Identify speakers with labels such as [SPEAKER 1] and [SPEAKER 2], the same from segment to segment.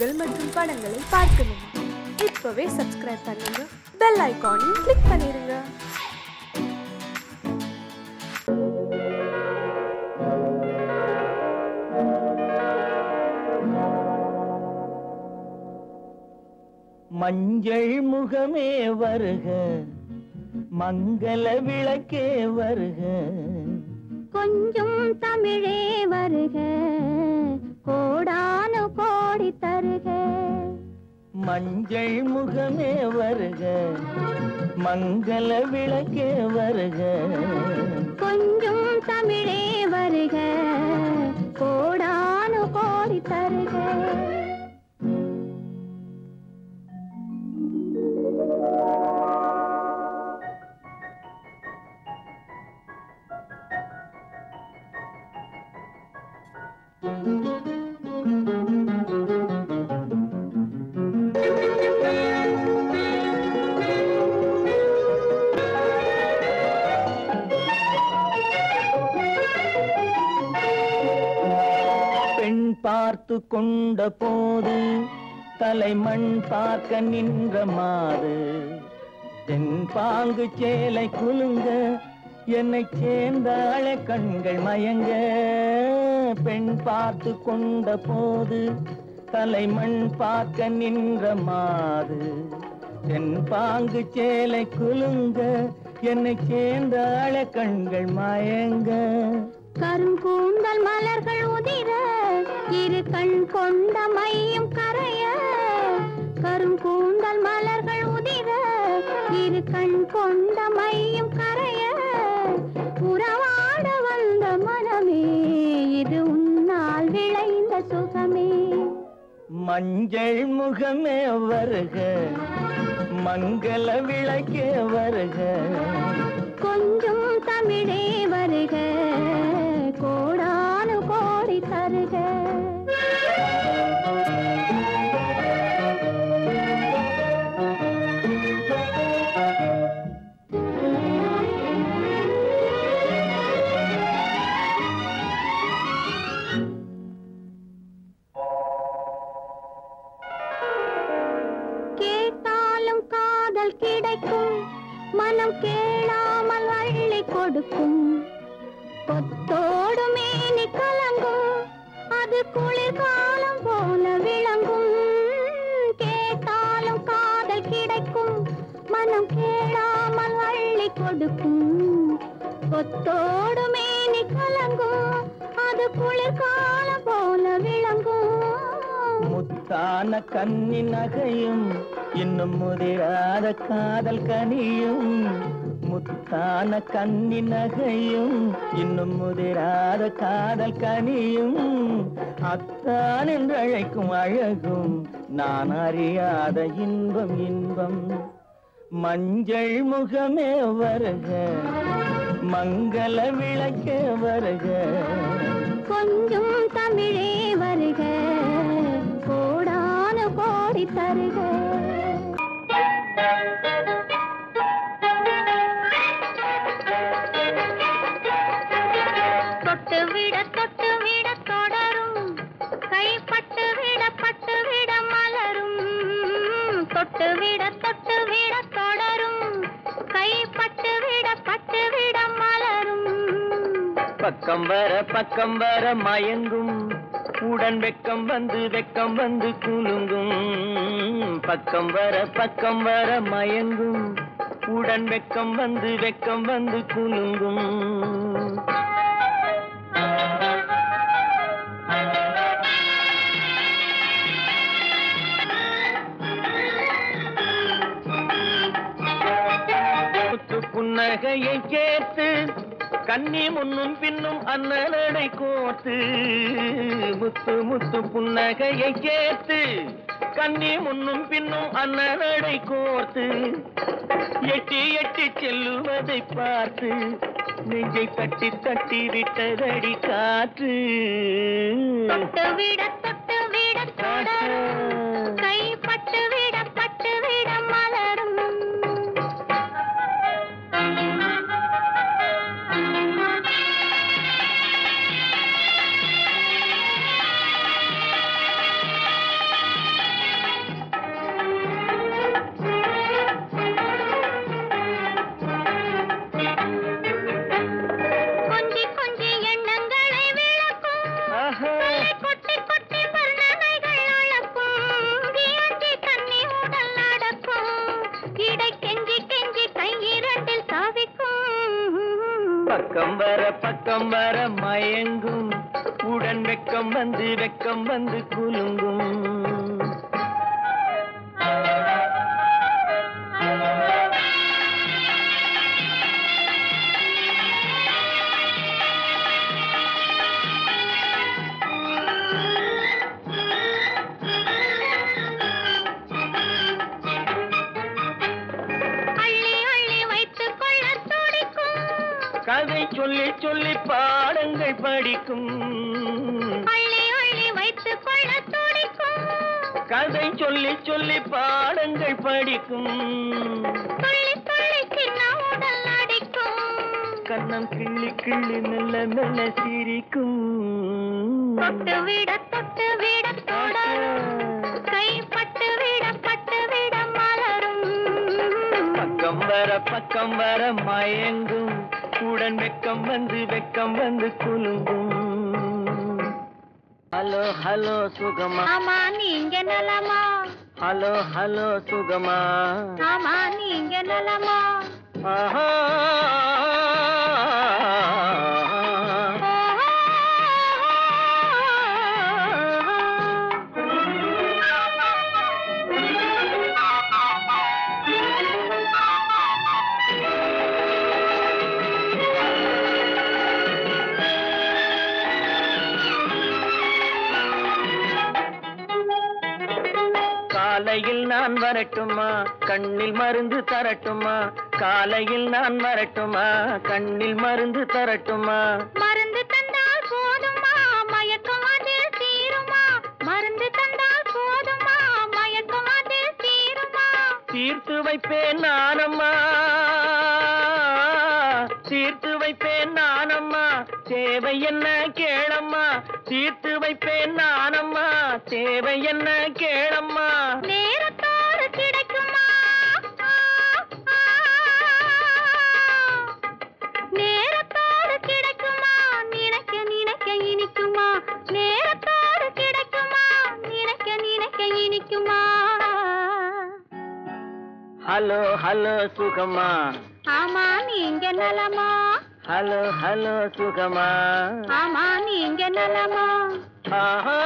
[SPEAKER 1] நிகழ்ச்சிகள் மற்றும் படங்களை பார்க்கணுமா? இப்பவே சப்ஸ்கிரைப் பண்ணுங்க, பெல் ஐகானையும் கிளிக் பண்ணிருங்க.
[SPEAKER 2] மஞ்சள் முகமே வருக, மங்கள விளக்கே வருக,
[SPEAKER 3] கொஞ்சம் தமிழே வருக, கோடானு கோடி தருக.
[SPEAKER 2] மஞ்சள் முகமே வருக, மங்கள விளக்கே வருக,
[SPEAKER 3] கொஞ்சம் தமிழே வருக, கோடானு கோடி தருக.
[SPEAKER 2] பெண் பார்த்து கொண்ட போது தலைமண் பார்க்க நின்ற மாது, தென் பாங்கு சேலை குலுங்க என்னை சேர்ந்தாள கண்கள் மயங்க. பெண் பார்த்து கொண்ட போது தலைமண் பார்க்க நின்ற மாது, தென் பாங்கு சேலை குலுங்க என்னை சேர்ந்தாள கண்கள் மயங்க.
[SPEAKER 3] கருங்கூந்தல் மலர்கள் உதிர இரு கண் கொண்ட மையும் கரைய. கருங்கூந்தல் மலர்கள் உதிர இரு கண் கொண்ட மையும் கரைய. உறவாட வந்த மனமே இது உன்னால் விளைந்த சுகமே.
[SPEAKER 2] மஞ்சள் முகமே வருக, மங்கள விளக்கே வருக,
[SPEAKER 3] கொஞ்சம் தமிழே வருக, கோடானு கோடி தருக. கேட்டாலும் காதல் கிடைக்கும், மனம் கேளாமல் அள்ளி கொடுக்கும். கொத்தோடு மேனி கலங்கும், அது குளிர்காலம் போல விளங்கும். கேட்டாலும் காதல் கிடைக்கும், மனம் கேளாமல் அள்ளி கொடுக்கும். கொத்தோடு மேனி கலங்கும், அது குளிர்காலம் போல விளங்கும்.
[SPEAKER 2] முத்தான கன்னி நகையும் இன்னும் முதிராத காதல் கனியும். முத்தான கன்னி நகையும் இன்னும் முதிராத காதல் கனியும். அத்தான் என்று அழைக்கும் அழகும் நான் அறியாத இன்பம் இன்பம். மஞ்சள் முகமே வருக, மங்கள விளக்கே வருக,
[SPEAKER 3] கொஞ்சம் தமிழே வருக, கோடானு கோடி தருக. தொட்டு விட தொடரும், கைப்பட்டு விட மலரும். தொட்டு விட தொடரும், கைப்பட்டு விட மலரும்.
[SPEAKER 2] பக்கம் வர மயங்கும், உடன் வெக்கம் வந்து குலுங்கும். பக்கம் வர மயங்கும், உடன் வெக்கம் வந்து குலுங்கும். புன்னகையை கேட்டு கண்ணி முன்னும் பின்னும் அண்ணனை கோர்த்து. முத்து முத்து புன்னகையை கேட்டு கண்ணி முன்னும் பின்னும் அண்ணனை கோர்த்து. எட்டி எட்டி செல்லுவதை பார்த்து நெஞ்சை தட்டி தட்டி விட்டதடி காற்று.
[SPEAKER 3] தொட்டு விட தொடரும், கைப்பட்டு விட மலரும்.
[SPEAKER 2] பக்கம் வர மயங்கும் உடன் வெக்கம் வந்து குலுங்கும் கதை சொல்லி சொல்லி பாடங்கள் படிக்கும்
[SPEAKER 3] அள்ளி அள்ளி வைத்துக் கொள்ள துடிக்கும்
[SPEAKER 2] கதை சொல்லி சொல்லி பாடங்கள் படிக்கும்
[SPEAKER 3] துள்ளி துள்ளி சின்ன உடல் அடிக்கும்
[SPEAKER 2] கண்ணம் கிள்ளி கிள்ளி மெல்ல மெல்ல சிரிக்கும்
[SPEAKER 3] தொட்டு விட தொடரும் கைப்பட்டு விட மலரும்
[SPEAKER 2] பக்கம் வர மயங்கும் உடன் வெக்கம் வந்து குலுங்கும் ஹலோ ஹலோ சுகமா
[SPEAKER 3] ஆமா நீங்க நலமா
[SPEAKER 2] ஹலோ சுகமா
[SPEAKER 3] ஆமா நீங்க நலமா
[SPEAKER 2] ஆஹா காலையில் நான் வரட்டுமா கண்ணில் மருந்து தரட்டுமா காலையில் நான் வரட்டுமா கண்ணில் மருந்து தரட்டுமா
[SPEAKER 3] மருந்து தந்தால் போதுமா மயக்கம் அதில் தீருமா மருந்து தந்தால் போதுமா மயக்கம் அதில் தீருமா
[SPEAKER 2] தீர்த்து வைப்பேன் நானம்மா தீர்த்து வைப்பேன் நானம்மா தேவை என்ன கேளம்மா தீர்த்து வைப்பேன் நானம்மா தேவை என்ன கேளம்மா
[SPEAKER 3] நேரத்தோடு கிடைக்குமா நேரத்தோடு கிடைக்குமா நினைக்க நினைக்க இனிக்குமா நேரத்தோடு கிடைக்குமா நினைக்க நினைக்க இனிக்குமா
[SPEAKER 2] ஹலோ ஹலோ சுகமா
[SPEAKER 3] ஆமா நீங்க நலமா
[SPEAKER 2] ஹலோ சுகமா
[SPEAKER 3] ஆமா நீங்க நலமா
[SPEAKER 2] ஆஹா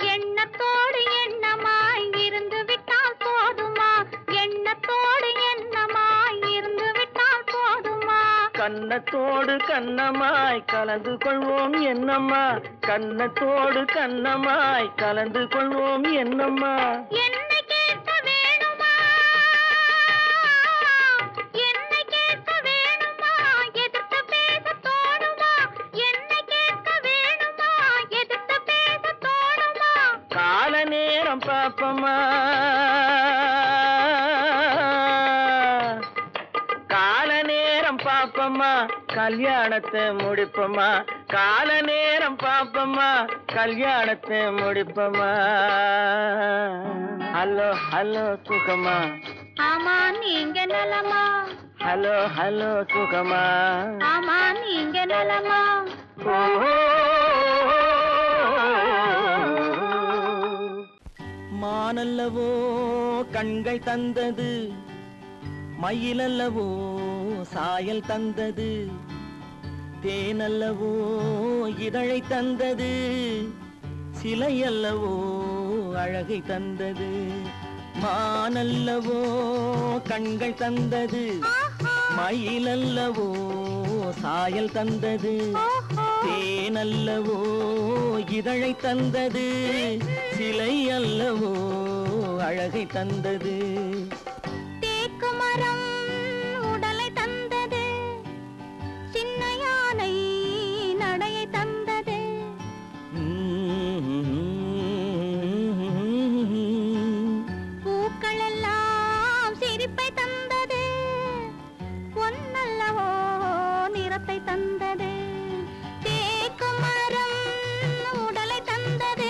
[SPEAKER 3] எண்ணத்தோடு எண்ணமாய் இருந்து விட்டால் போதுமா எண்ணத்தோடு எண்ணமாய் இருந்து விட்டால் போதுமா
[SPEAKER 2] கண்ணத்தோடு கண்ணமாய் கலந்து கொள்வோம் என்னம்மா கண்ணத்தோடு கண்ணமாய் கலந்து கொள்வோம் என்னம்மா
[SPEAKER 3] என்னை கேட்க வேணுமா என்னை கேட்க வேணுமா எதிர்த்து பேச தோணுமா என்னை கேட்க வேணுமா எதிர்த்து பேச தோணுமா
[SPEAKER 2] கால நேரம் பாப்பமா கால நேரம் பாப்பமா கல்யாணத்தை முடிப்பமா கால நேரம் பாப்பமா கல்யாணத்தை முடிப்பமா ஹலோ சுகமா
[SPEAKER 3] ஆமா நீங்க நலமா
[SPEAKER 2] ஹலோ சுகமா
[SPEAKER 3] ஆமா நீங்க நலமா
[SPEAKER 2] மானல்லவோ கண்கள் தந்தது மயிலல்லவோ சாயல் தந்தது தேனல்லவோ இதழை தந்தது சிலையல்லவோ அழகை தந்தது மானல்லவோ கண்கள் தந்தது மயிலல்லவோ சாயல் தந்தது தேனல்லவோ இதழை தந்தது சிலை அல்லவோ அழகை தந்தது
[SPEAKER 3] தேக்கு மரம் உடலை தந்தது சின்ன யானை நடையை தந்தது பூக்கள் எல்லாம் சிரிப்பை தந்தது பொன்னல்லவோ நிறத்தை தந்தது தேக்கு மரம் உடலை தந்தது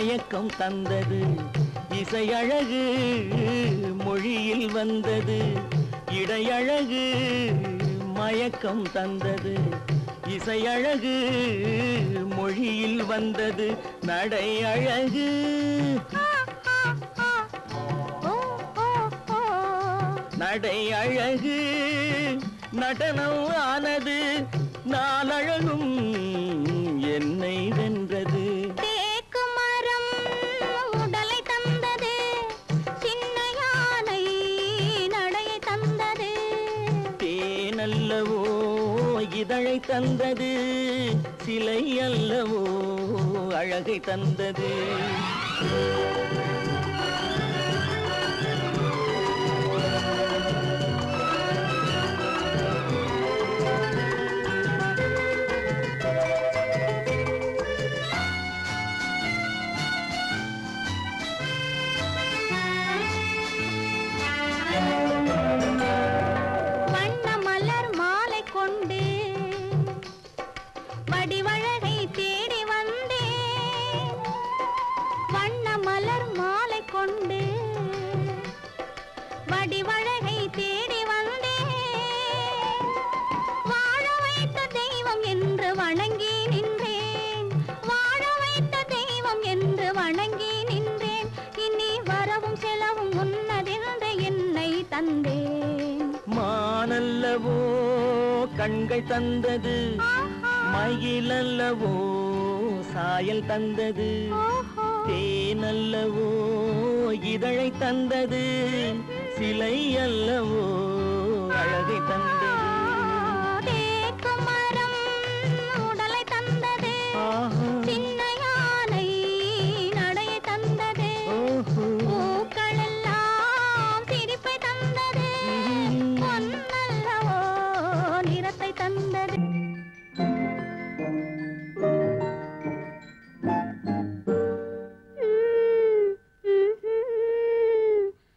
[SPEAKER 2] மயக்கம் தந்தது இசையழகு மொழியில் வந்தது இடையழகு மயக்கம் தந்தது இசையழகு மொழியில் வந்தது நடை அழகு நடை அழகு நடனம் ஆனது நாளழகும் என்னை வென்றது
[SPEAKER 3] தேக்கு மரம் உடலை தந்தது சின்ன யானை நடையை தந்தது
[SPEAKER 2] தேனல்லவோ இதழை தந்தது சிலை அல்லவோ அழகை தந்தது மானல்லவோ கண்கள் தந்தது மயிலல்லவோ சாயல் தந்தது தேனல்லவோ இதழை தந்தது சிலை அல்லவோ அழகை தந்தது
[SPEAKER 3] உடலை தந்தது சின்ன யானை நடையை தந்தது பூக்கள் எல்லாம் சிரிப்பை தந்தது பொன்னல்லவோ நிறத்தை தந்தது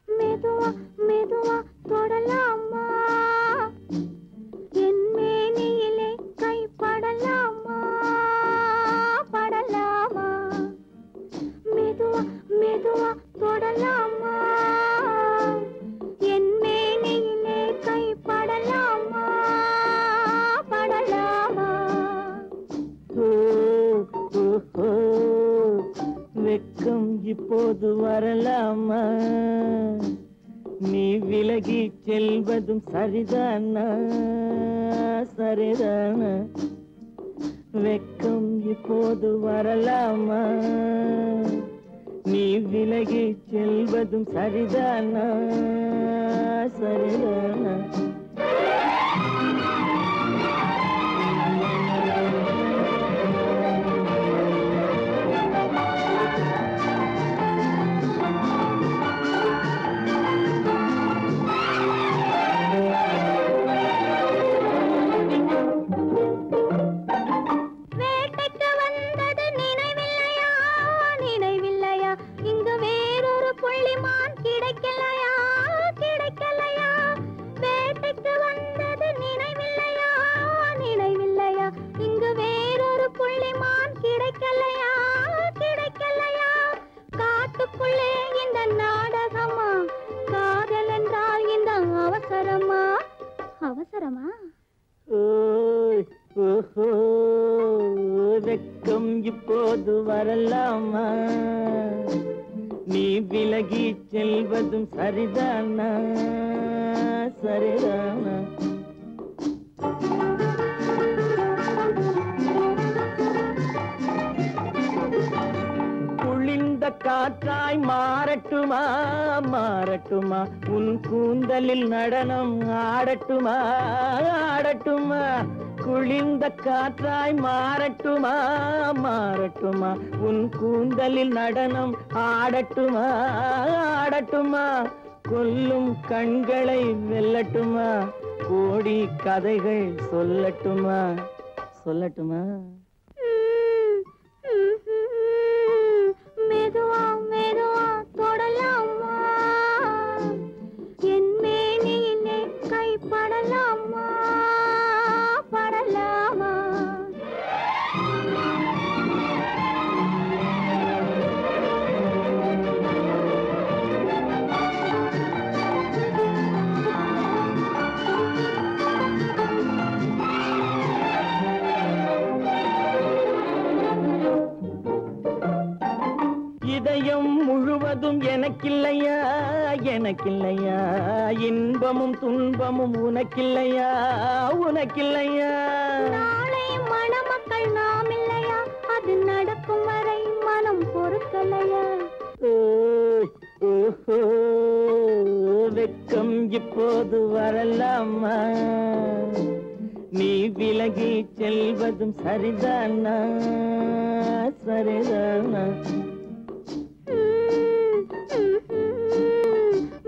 [SPEAKER 3] மெதுவா மெதுவா தொடலாமா என் மேனியிலே கை படலாமா படலாமா மெதுவா மெதுவா தொடலாமா என் மேனியிலே கை படலாமா படலாமா
[SPEAKER 2] வெக்கம் இப்போது வரலாமா நீ விலகி செல்வதும் சரிதானா சரிதானா வெக்கம் இப்போது வரலாமா நீ விலகி செல்வதும் சரிதானா சரிதானா
[SPEAKER 3] வேட்டைக்கு வந்தது நினைவில்லையா நினைவில்லையா இங்கு வேறொரு புள்ளிமான் கிடைக்கலையா கிடைக்கலையா வேட்டைக்கு வந்தது நினைவில்லையா நினைவில்லையா இங்கு வேறொரு புள்ளிமான் கிடைக்கலையா கிடைக்கலையா காட்டுக்குள்ளே இந்த நாடகமா காதல் என்றால் இந்த அவசரமா அவசரமா
[SPEAKER 2] வெக்கம் இப்போது வரலாமா நீ விலகி செல்வதும் சரிதானா சரிதானா குளிர்ந்த காற்றாய் மாறட்டுமா மாறட்டுமா உன் கூந்தலில் நடனம் ஆடட்டுமா ஆடட்டுமா குளிர்ந்த காற்றாய் மாறட்டுமா மாறட்டுமா உன் கூந்தலில் நடனம் ஆடட்டுமா ஆடட்டுமா கொல்லும் கண்களை வெல்லட்டுமா கோடி கதைகள் சொல்லட்டுமா சொல்லட்டுமா
[SPEAKER 3] மெதுவா மெதுவா தொடலாமா என் மேனியிலே கை படலாமா படலாமா
[SPEAKER 2] எனக்கில்லையா இன்பமும் துன்பமும் உனக்கில்லையா உனக்கில்லையா
[SPEAKER 3] நாளை மணமக்கள் நாம் இல்லையா அது நடக்கும் வரை மனம் பொறுக்கலையா
[SPEAKER 2] வெக்கம் இப்போது வரலாமா நீ விலகி செல்வதும் சரிதானா சரிதானா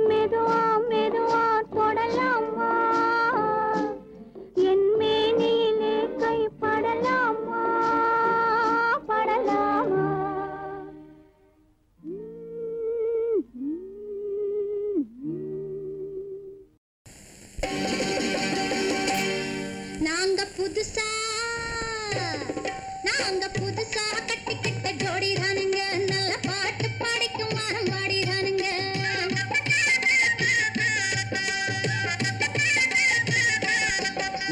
[SPEAKER 3] மெதுவா மெதுவா தொடலாமா என் மேனியிலே கை படலாமா படலாமா நாங்க புதுசா கட்டிக்கிட்ட ஜோடி தானுங்க நல்ல பாட்டு பாடிக்கும் வாரம் பாடி தானுங்க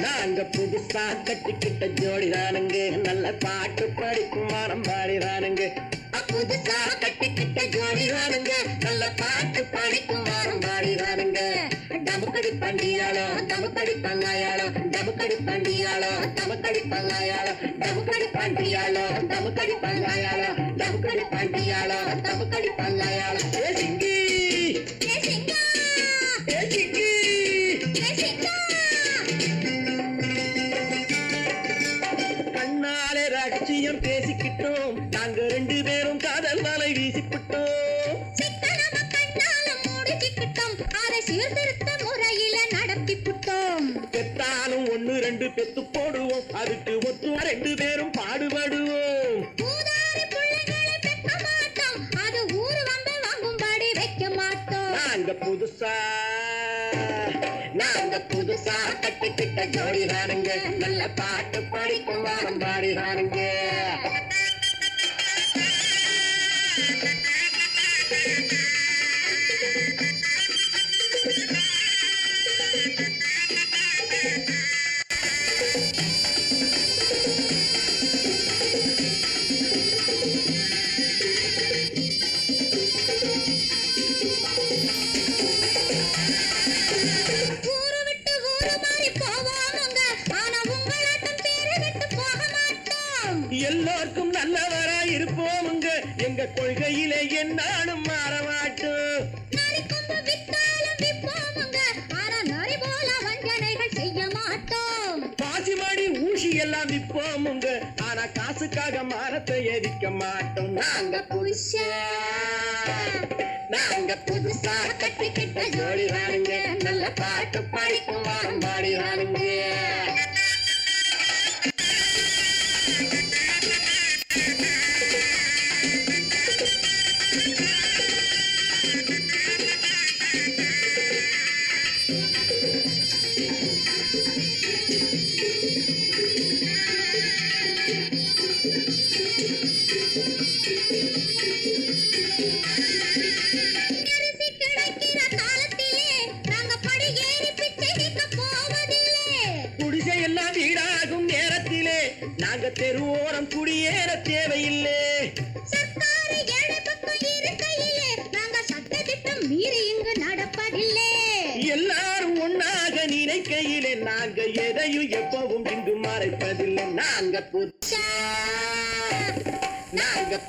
[SPEAKER 2] நாங்க புதுசா கட்டிக்கிட்ட ஜோடி தானுங்க நல்ல பாட்டு பாடிக்கும் வாரம் பாடி தானுங்க
[SPEAKER 3] புதுசா கட்டிக்கிட்ட ஜோடி தானுங்க நல்ல பாட்டு பாடிக்கும் வாரம் பாடி தானுங்க டமுக்கடி பண்டியாளோ டமுக்கடி பங்காயாளோ டமுக்கடி பண்டியாளோ டமுக்கடி பங்காயாளோ டமுக்கடி பண்டியாளோ டமுக்கடி பங்காயாளோ டமுக்கடி பண்டியாளோ டமுக்கடி பங்காயாளோ
[SPEAKER 2] ஏ சிங்கி
[SPEAKER 3] ஏ சிங்கா
[SPEAKER 2] ஏ சிங்கி
[SPEAKER 3] ஏ சிங்கா
[SPEAKER 2] கண்ணாலே ரகசியம் பேசிக்கிட்டோம் நாங்க ரெண்டு பேரும் காதல் வலை வீசிக்கிட்டோம்
[SPEAKER 3] சிக்கனம கண்ணால மூடிக்கிட்டோம் அதை சீர்திருத்த முறையில நடத்தி புட்டோம்
[SPEAKER 2] பெத்தாலும் ஒண்ணு ரெண்டு பெத்து போடுவோம் அதுக்கு ஒத்து ரெண்டு பேரும் பாடுபடுவோம்
[SPEAKER 3] ஊதாரி பிள்ளைகளை பெக்க மாட்டோம் அது ஊரு வந்து வாங்கும்படி வைக்க மாட்டோம்
[SPEAKER 2] நாங்க புதுசா கட்டிக்கிட்ட ஜோடி தானுங்க நல்ல பாட்டு படிக்கும் வாரம் பாடி தானுங்க எல்லாருக்கும் நல்லவரா இருப்போமுங்க எங்க கொள்கையிலே என்னாலும் மாற மாட்டோம் பாசிமாடி ஊசி எல்லாம் விற்போமுங்க ஆனா காசுக்காக மானத்தை எரிக்க மாட்டோம் நாங்க புதுசா கட்டிக்கிட்ட ஜோடி தானுங்க நல்ல பாட்டு பாடிக்கும் வாரம் பாடி தானுங்க குடிசையெல்லாம் வீடாகும் நேரத்திலே நாங்க தெருவோரம் குடியேற தேவையில்லை எல்லாரும் ஒன்னாக நினைக்கையிலே நாங்க எதையும் எப்பவும் இங்கு மறைப்பதில்லை நாங்க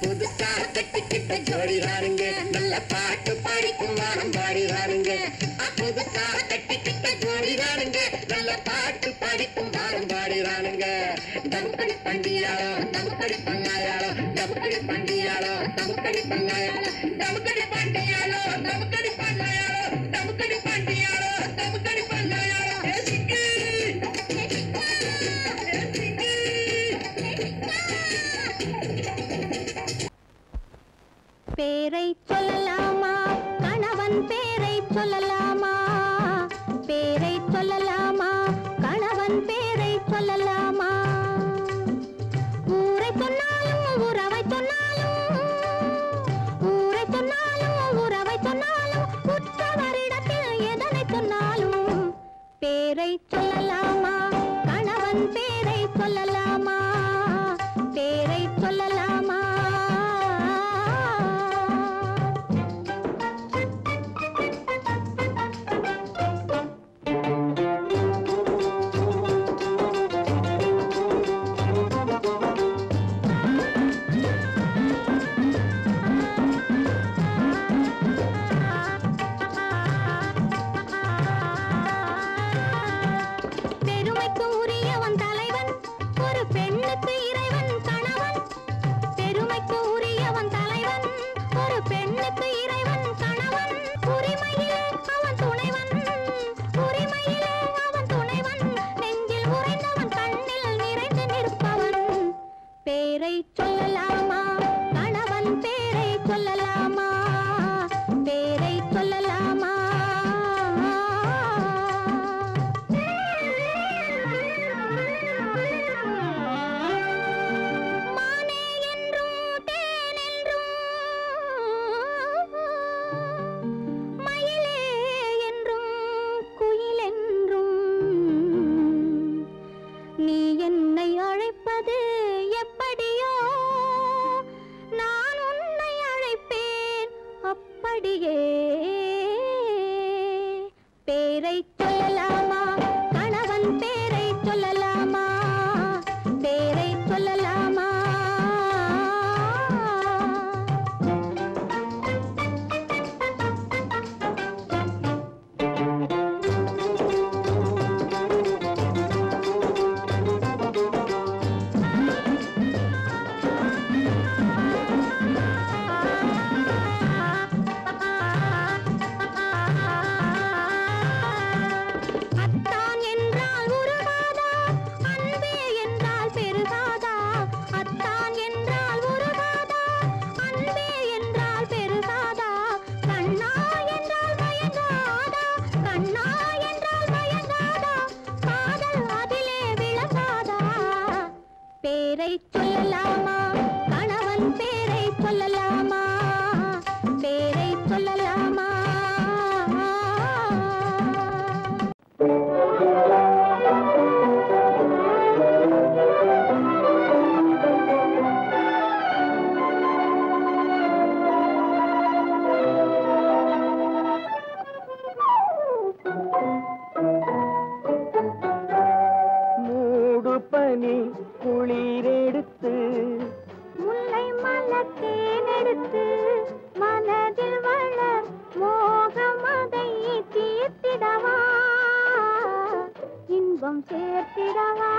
[SPEAKER 2] புதுசா கட்டிக்கிட்ட ஜோடி தானுங்க நல்ல பாட்டு பாடிக்கும் வாரம் பாடி தானுங்க புதுசா கட்டிக்கிட்ட ஜோடி தானுங்க நல்ல பாட்டு பாடிக்கும் வாரம் பாடி தானுங்க டமுக்கடி பண்டியாளோ டமுக்கடி பங்காயாளோ டமுக்கடி பண்டியாளோ டமுக்கடி பங்காயாளோ டமுக்கடி பண்டியாளோ டமுக்கடி பங்காயாளோ டமுக்கடி பண்டியாளோ டமுக்கடி பங்காயாளோ
[SPEAKER 3] பேரை சொல்லலாமா கணவன் பேரை சொல்லலாமா பேரை சொல்லலாமா கணவன் பேரை சொல்லலாமா ஊரை சொன்னாலும் உறவை சொன்னாலும் ஊரை சொன்னாலும் உறவை சொன்னாலும் உற்றவரிடத்தில் எதனை சொன்னாலும் பேரை சொல்லலாமா கணவன் பேரை சொல்லலாமா பேரை சொல்லலாமா பேரை சொல்லலாமா கணவன் பேரை சொல்லலாமா பேரை சொல்லலாமா பேரை சொல்லலாமா கணவன் பேரை சொல்லலாமா பேரை சொல்லலாமா
[SPEAKER 2] மூடு பனி குளிரெடுத்து
[SPEAKER 3] முல்லை மலத்தேனெடுத்து மனதில் வளர் மோகமதை தீர்த்திடவா இன்பம் சேர்த்திடவா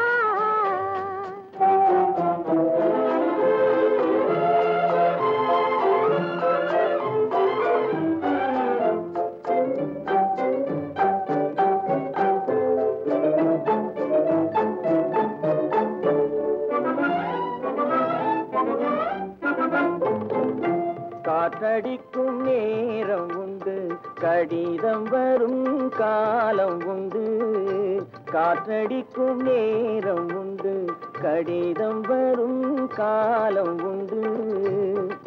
[SPEAKER 2] காற்றடிக்கும் நேரம் உண்டு கடிதம் வரும் காலம் உண்டு காற்றடிக்கும் நேரம் உண்டு கடிதம் வரும் காலம் உண்டு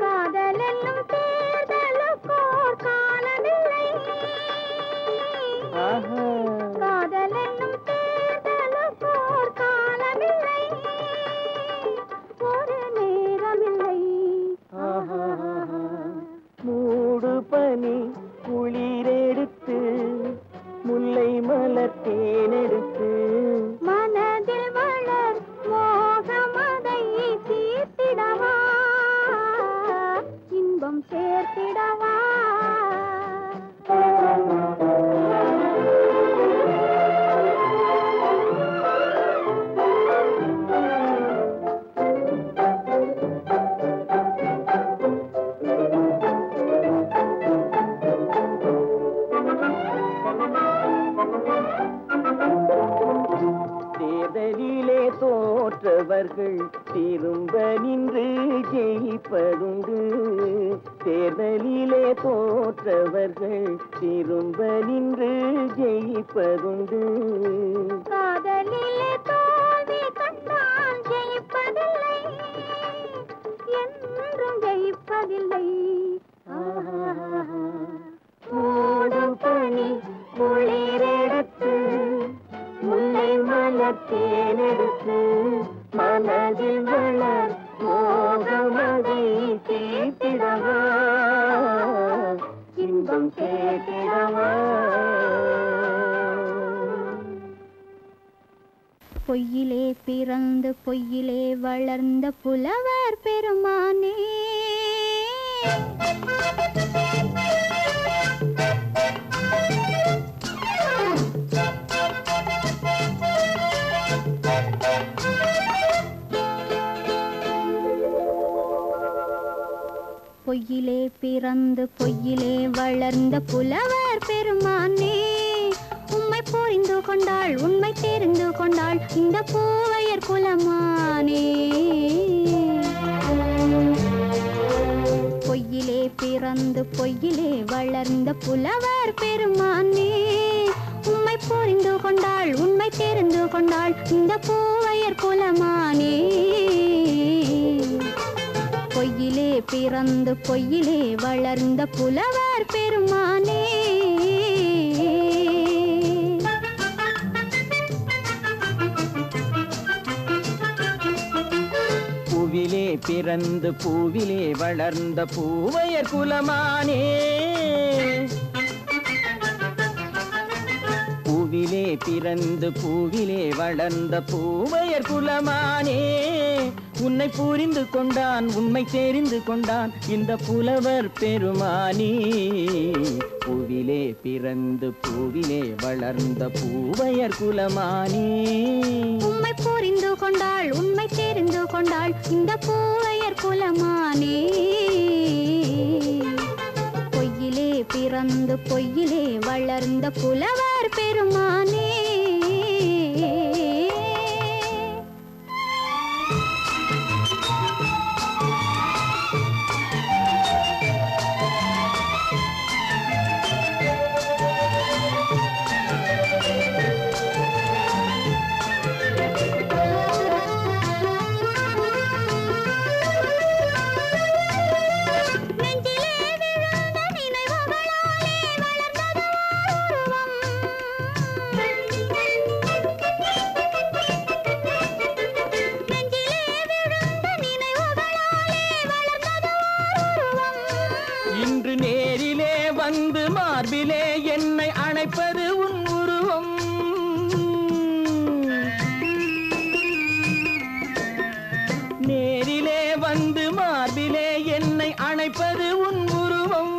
[SPEAKER 3] காதலென்னும் தேர்தலுக்கோர் காலமில்லை காதலென்னும் தேர்தலுக்கோர் காலமில்லை ஒரு நேரமில்லை
[SPEAKER 2] மூடு பனி குளிரெடுத்து முல்லை மலர் தேனெடுத்து
[SPEAKER 3] மனதில் வளர் மோகமதை தீர்த்திடவா இன்பம் சேர்த்திடவா
[SPEAKER 2] தேர்தலிலே தோற்றவர்கள் திரும்ப நின்று ஜெயிப்பதுண்டு தேர்தலிலே தோற்றவர்கள் திரும்ப நின்று ஜெயிப்பதுண்டு
[SPEAKER 3] காதலிலே தோல்வி கண்டால் ஜெயிப்பதில்லை என்றும் ஜெயிப்பதில்லை
[SPEAKER 2] மூடு பனி குளிரெடுத்து முல்லை மலர் தேனெடுத்து மனதில் வளர் மோகமதை தீர்த்திடவா இன்பம் சேர்த்திடவா
[SPEAKER 3] பொய்யிலே பிறந்து பொய்யிலே வளர்ந்த புலவர் பெருமானே பொய்யிலே பிறந்து பொய்யிலே வளர்ந்த புலவர் பெருமானே உம்மை புரிந்து கொண்டாள் உண்மை தெரிந்து கொண்டாள் இந்த பூவையர் குலமானே பொய்யிலே பிறந்து பொய்யிலே வளர்ந்த புலவர் பெருமானே உம்மை புரிந்து கொண்டாள் உண்மை தெரிந்து கொண்டாள் இந்த பூவையர் குலமானே பொய்யிலே பிறந்து பொய்யிலே வளர்ந்த புலவர் பெருமானே
[SPEAKER 2] பூவிலே பிறந்து பூவிலே வளர்ந்த பூவையர் குலமானே
[SPEAKER 4] பூவிலே பிறந்து பூவிலே வளர்ந்த பூவையர் குலமானே உன்னை புரிந்து கொண்டான் உண்மை தெரிந்து கொண்டான் இந்த புலவர் பெருமானே பூவிலே பிறந்து பூவிலே வளர்ந்த பூவையர் குலமானே
[SPEAKER 3] உண்மை புரிந்து கொண்டாள் உண்மை தெரிந்து கொண்டாள் இந்த பூவையர் குலமானே பொய்யிலே பிறந்து பொய்யிலே வளர்ந்த புலவர் பெருமானே
[SPEAKER 4] மார்பிலே என்னை அணைப்பது உன் உருவம் நேரிலே வந்து மார்பிலே என்னை அணைப்பது உன் உருவம்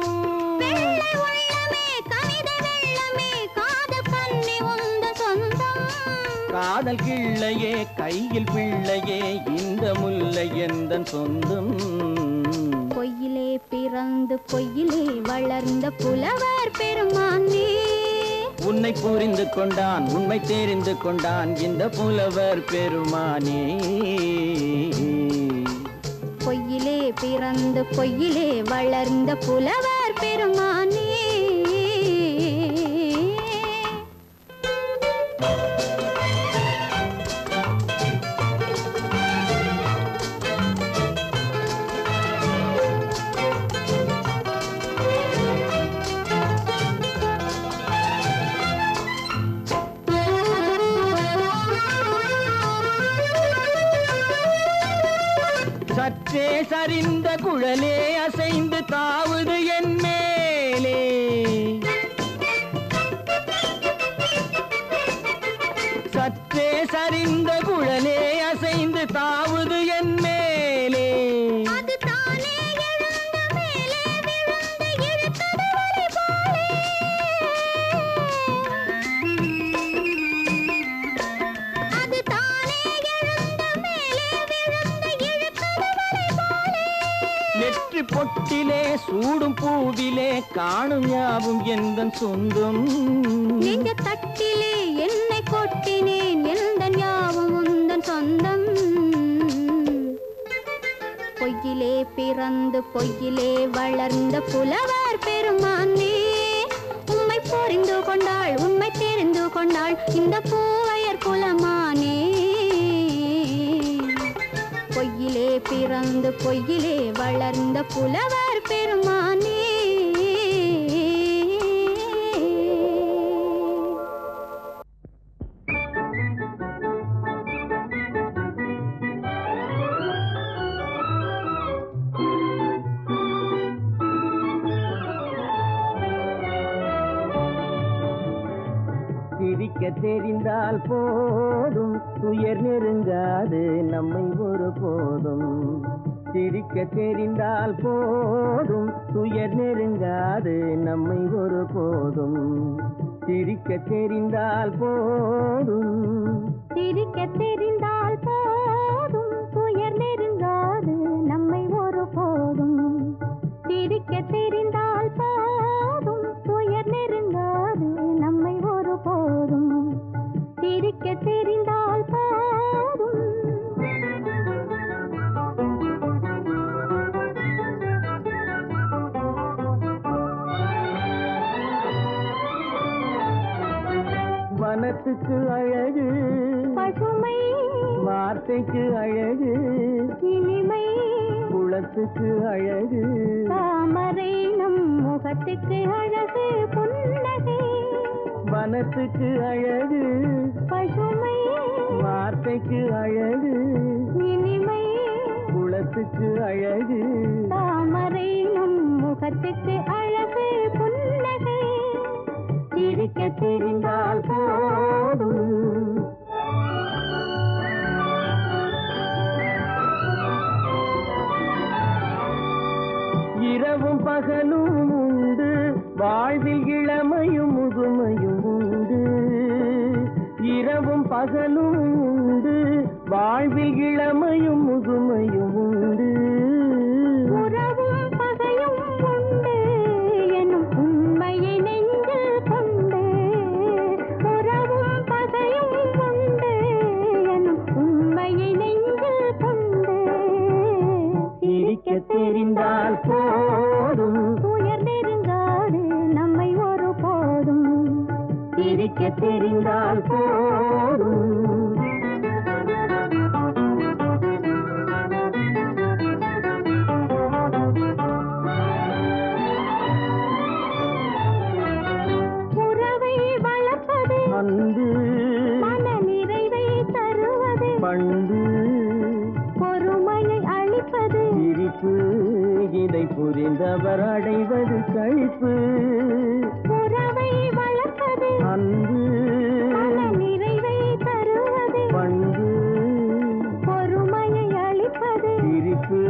[SPEAKER 4] காதல் கிள்ளையே கையில் பிள்ளையே இந்த முல்லை எந்தன் சொந்தம்
[SPEAKER 3] பொய்யிலே பிறந்து பொய்யிலே வளர்ந்த புலவர் பெருமானே
[SPEAKER 4] உன்னை புரிந்து கொண்டான் உண்மை தெரிந்து கொண்டான் இந்த புலவர் பெருமானே
[SPEAKER 3] பொய்யிலே பிறந்து பொய்யிலே வளர்ந்த புலவர் பெருமானே
[SPEAKER 4] சற்றே சரிந்த குழலே அசைந்து தாவுது என் மேலே சற்றே சரிந்த குழலே அசைந்து தாவுது என் மேலே நெற்றி பொட்டிலே சூடும் பூவிலே காணும் யாவும் எந்தன் சொந்தம்
[SPEAKER 3] நெஞ்ச தட்டிலே என்னை கொட்டினேன் எந்தன் யாவும் உந்தன் சொந்தம் பொய்யிலே பிறந்து பொய்யிலே வளர்ந்த புலவர் பெருமானே உண்மை புரிந்து கொண்டாள் உண்மை தெரிந்து கொண்டாள் இந்த பூவையர் குலமானே பொய்யிலே பிறந்து பொய்யிலே வளர்ந்த புலவர் பெருமானே
[SPEAKER 4] சிரிக்க தெரிந்தால் போதும் துயர் நெருங்காது நம்மை ஒரு போதும் சிரிக்க தெரிந்தால் போதும் துயர் நெருங்காது நம்மை ஒரு போதும் சிரிக்க தெரிந்தால் போதும்
[SPEAKER 3] சிரிக்க தெரிந்தால் போதும் துயர் நெருங்காது நம்மை ஒரு போதும் சிரிக்க தெரிந்தால் போதும் துயர் நெருங்காது நம்மை ஒரு போதும் சிரிக்க தெரிந்தால் போதும்
[SPEAKER 4] வனத்துக்கு அழகு
[SPEAKER 3] பசுமை
[SPEAKER 4] வார்த்தைக்கு அழகு
[SPEAKER 3] இனிமை
[SPEAKER 4] குளத்துக்கு அழகு
[SPEAKER 3] தாமரை நம் முகத்துக்கு அழகு புன்னகை
[SPEAKER 4] வனத்துக்கு அழகு
[SPEAKER 3] பசுமை
[SPEAKER 4] வார்த்தைக்கு அழகு
[SPEAKER 3] இனிமை
[SPEAKER 4] குளத்துக்கு அழகு
[SPEAKER 3] தாமரை நம் முகத்துக்கு அழகு புன்னகை
[SPEAKER 4] சிரிக்க தெரிந்தால் போ பகலும் உண்டு, வாழ்வில் இளமையும் முதுமையும் உண்டு. இரவும் பகலும் உண்டு, வாழ்வில் இளமையும் முதுமையும் உண்டு.
[SPEAKER 3] உறவும் பகையும் உண்டு எனும் உண்மையை நெஞ்சில் கொண்டு. உறவும் பகையும் உண்டு எனும் உண்மையை நெஞ்சில் கொண்டு.
[SPEAKER 4] சிரிக்க தெரிந்தால் போதும்,
[SPEAKER 3] உயர் நெருங்காது நம்மை ஒரு போதும்.
[SPEAKER 4] சிரிக்க தெரிந்தால் போதும்.
[SPEAKER 3] உறவை வளர்ப்பது
[SPEAKER 4] அன்பு
[SPEAKER 3] மன நிறைவை தருவது.
[SPEAKER 4] பண்பு
[SPEAKER 3] பொறுமையை அளிப்பது
[SPEAKER 4] சிரிப்பு, இதை புரிந்தவர் அடைவது களிப்பு.
[SPEAKER 3] உறவை வளர்ப்பது
[SPEAKER 4] அன்பு
[SPEAKER 3] மன நிறைவை தருவது.
[SPEAKER 4] பண்பு
[SPEAKER 3] பொறுமையை அளிப்பது
[SPEAKER 4] சிரிப்பு,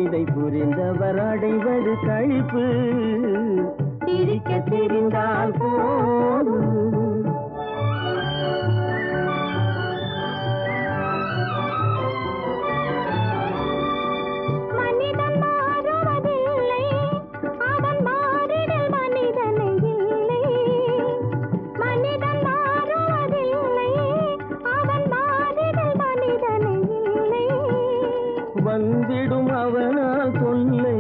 [SPEAKER 4] இதை புரிந்தவர் அடைவது களிப்பு. சிரிக்க தெரிந்தால் போதும்.
[SPEAKER 3] மனிதன் மாறுவதில்லை, அவன் மாறிடல் மனிதனை இல்லை. மனிதன் மாறுவதில்லை, அவன் மாறிடல் மனிதனை இல்லை.
[SPEAKER 4] வந்திடும் அவனால் சொல்லை,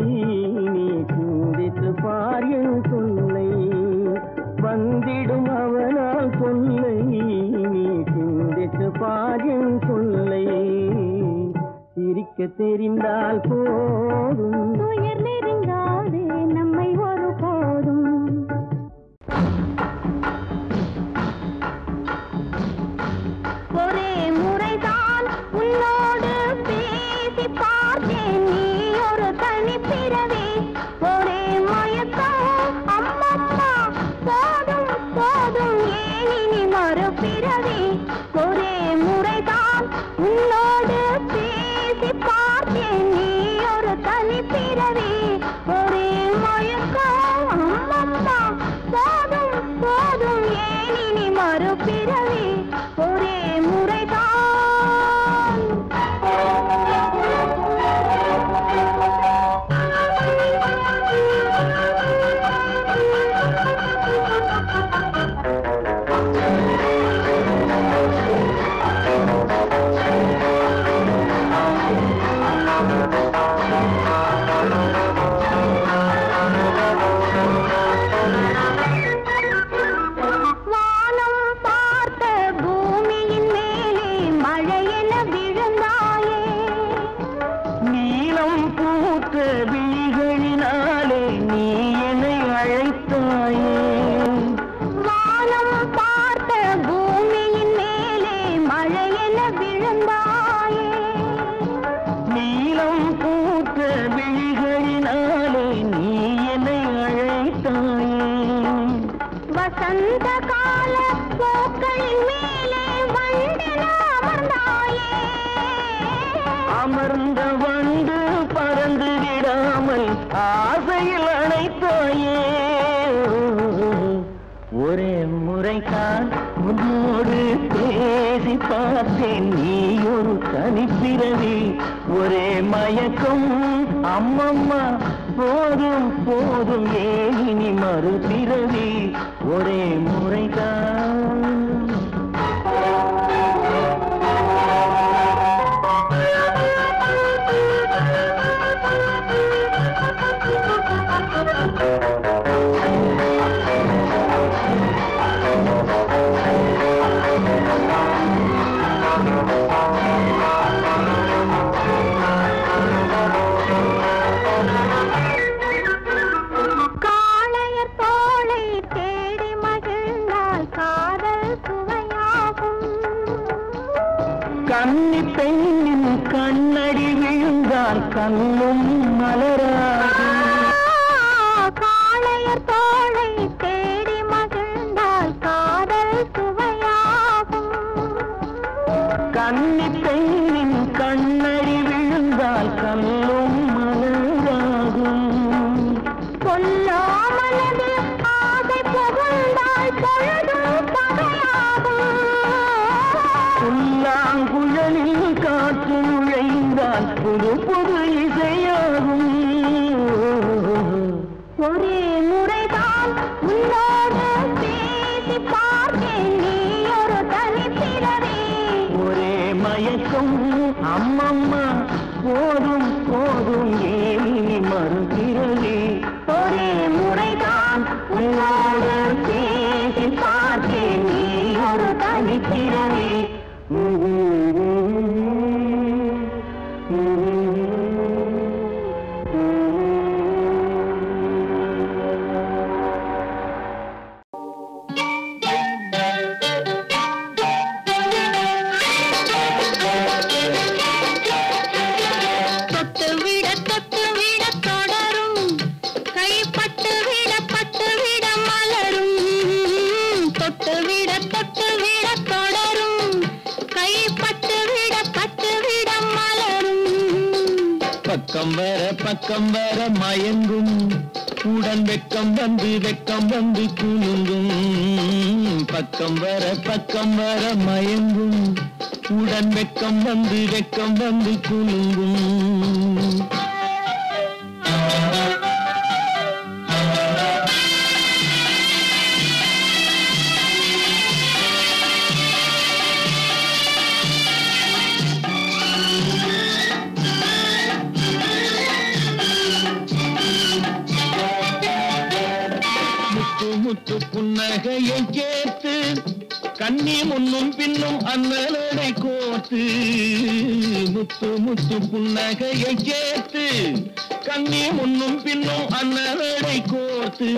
[SPEAKER 4] நீ சிந்தித்து பார் என் சொல்லை. வந்திடும் அவனால் சொல்லை, நீ சிந்தித்து பார் என் சொல்லை. சிரிக்க தெரிந்தால் போதும்.
[SPEAKER 3] உயர் நெருங்காது நம்மை ஒரு போதும். ஒரே முறைதான் உன்னோடு பேசி பார்த்தேன், நீ ஒரு தனிப்பிறவி. ஒரே மயக்கம் அம்மம்மா, போதும் போதும் ஏன் இனி மறுபிறவி. ஒரே முறைதான் உன்னோடு பேசி பார்த்தேன், நீ ஒரு தனிப்பிறவி. ஒரே மயக்கம் அம்மம்மா, போதும் போதும் ஏன் இனி மறுபிறவி. ஒரே முறைதான். வானம் பார்த்த பூமியின் மேலே மழையென விழுந்தாயே.
[SPEAKER 4] நீலம் பூத்த விழிகளினாலே நீ என்னை அழைத்தாயே.
[SPEAKER 3] வானம் பார்த்த பூமியின் மேலே மழையென விழுந்தாயே.
[SPEAKER 4] நீலம் பூத்த விழிகளினாலே நீ என்னை அழைத்தாயே.
[SPEAKER 3] வசந்த கால பூக்களின் மேலே வண்டென அமர்ந்தாயே.
[SPEAKER 4] அமர்ந்த வண்டு பறந்து விடாமல் ஆசையில் அணைத்தாயே. ஒரே முறைதான் உன்னோடு பேசி பார்த்தேன், நீ ஒரு தனிப்பிறவி. ஒரே மயக்கம் அம்மம்மா, போதும் போதும் ஏன் இனி மறுபிறவி. ஒரே முறைதான்.
[SPEAKER 3] காளையர் தோளை தேடி மகிழ்ந்தால் காதல் சுவையாகும்.
[SPEAKER 4] கன்னி பெண்ணின் கண்ணடி விழுந்தால் கண்ணும் மலராகும்.
[SPEAKER 3] காளையர் தோளை தேடி மகிழ்ந்தால் காதல் சுவையாகும்.
[SPEAKER 4] கன்னி பெண்ணின் கண்ணடி விழுந்தால் கண்ணும் மலராகும். புது புது இசையாகும்.
[SPEAKER 5] ஒரே முறைதான் உன்னோடு பேசி பார்த்தேன், நீ ஒரு தனிப்பிறவி.
[SPEAKER 4] ஒரே மயக்கம் அம்மம்மா, போதும் போதும் ஏனி மறுபிறவி.
[SPEAKER 5] ஒரே முறைதான் உன்னோடு பேசி பார்த்தேன், நீ ஒரு தனிப்பிறவி.
[SPEAKER 4] பக்கம் வர மயங்கும், உடன் வெக்கம் வந்து குலுங்கும். பக்கம் வர மயங்கும், உடன் வெக்கம் வந்து குலுங்கும். முத்து புன்னகையை கேட்டு கண்ணி முன்னும் பின்னும் அண்ணலடை கோத்து. முத்து புன்னகையை கேட்டு கண்ணி முன்னும் பின்னும் அண்ணலடை கோத்து.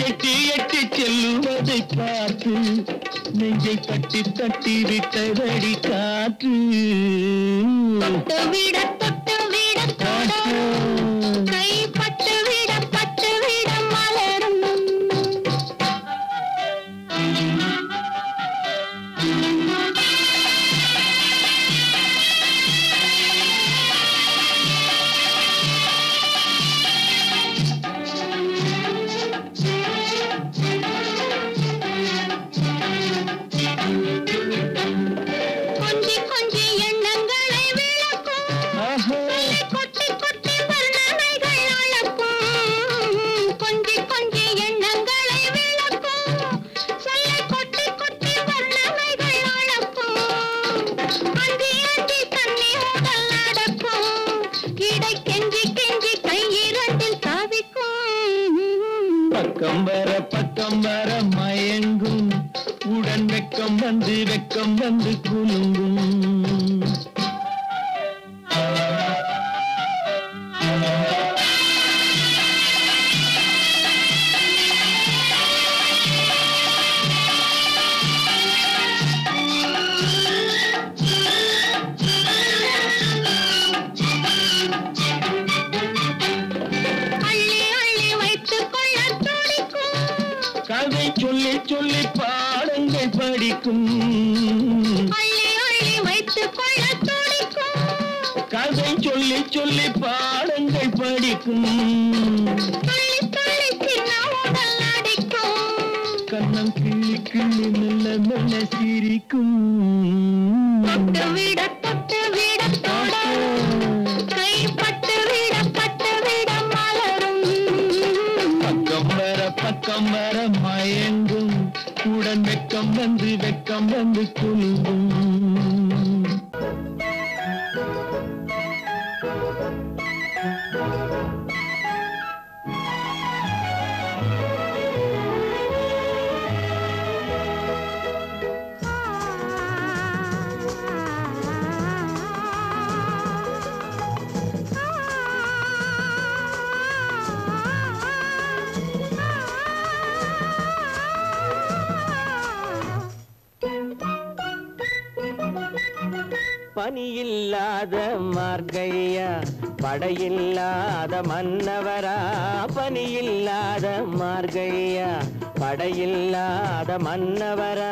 [SPEAKER 4] எட்டி செல்லுவதை பார்த்து நெஞ்சை தட்டி விட்டதடி காற்று.
[SPEAKER 5] தொட்டு விட கை பட்டு விட மலரும். கொஞ்சி எண்ணங்களை விளக்கும், கொட்டி வர்ணனைகள் அளக்கும். கொஞ்சி எண்ணங்களை விளக்கும், சொல்ல கொட்டி வர்ணனைகள் அளக்கும். அந்தி தண்ணி உடல் நடக்கும், இடை கெஞ்சி கையிரண்டில் தவிக்கும்.
[SPEAKER 4] பக்கம் வர மயங்கும், உடன் வெக்கம் வந்து குலுங்கும். கதை சொல்லி பாடங்கள் படிக்கும்.
[SPEAKER 5] வைத்துக் கொள்ள துடிக்கும்.
[SPEAKER 4] கதை சொல்லி பாடங்கள் படிக்கும். கண்ணம் கிள்ளி மெல்ல சிரிக்கும்.
[SPEAKER 5] தொட்டு விட கை பட்டு விட மலரும்.
[SPEAKER 4] பக்கம் வர மயங்கும், உடன் வெக்கம் வந்து குலுங்கும். பனியில்லாத மார்கழியா, படையில்லாத மன்னவரா. பனியில்லாத மார்கழியா, படையில்லாத மன்னவரா.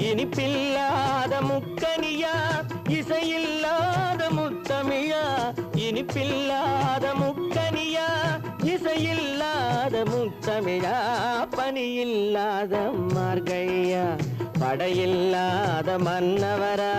[SPEAKER 4] இனிப்பில்லாத முக்கனியா, இசையில்லாத முத்தமிழா. இனிப்பில்லாத முக்கனியா, இசையில்லாத முத்தமிழா. பனியில்லாத மார்கழியா, படையில்லாத மன்னவரா.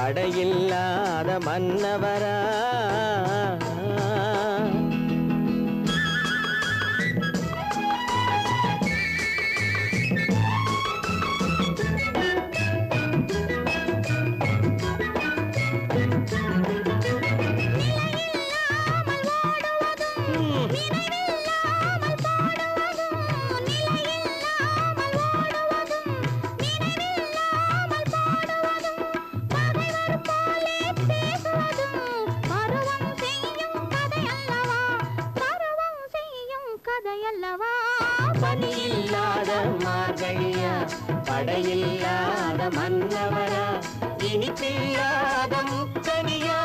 [SPEAKER 4] படையில்லாத மன்னவரா பணியில்லாத மார்கழியா படையில்லாத மன்னவரா இனிப்பில்லாத முக்கனியா